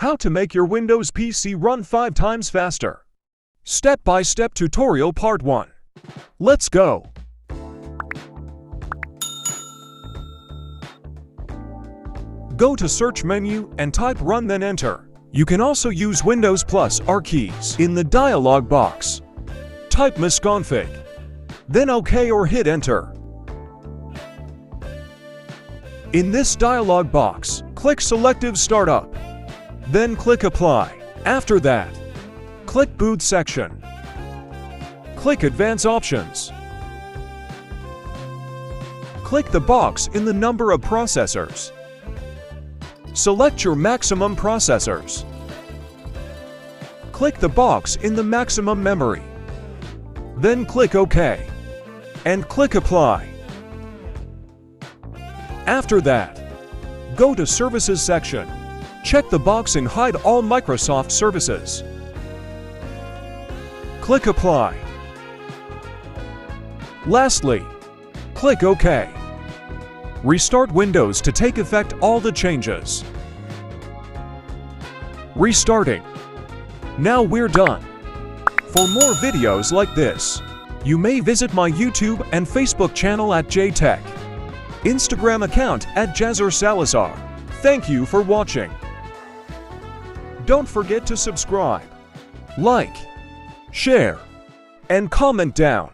How to make your Windows PC run 5 times faster. Step-by-step tutorial part 1. Let's go! Go to search menu and type run, then enter. You can also use Windows plus R keys in the dialog box. Type misconfig, then OK or hit enter. In this dialog box, click Selective Startup, then click Apply. After that, click Boot section. Click Advanced Options. Click the box in the number of processors. Select your maximum processors. Click the box in the maximum memory. Then click OK and click Apply. After that, go to Services section. Check the box and hide all Microsoft services. Click Apply. Lastly, click OK. Restart Windows to take effect all the changes. Restarting. Now we're done. For more videos like this, you may visit my YouTube and Facebook channel at JTech, Instagram account at Jazzer Salazar. Thank you for watching. Don't forget to subscribe, like, share, and comment down.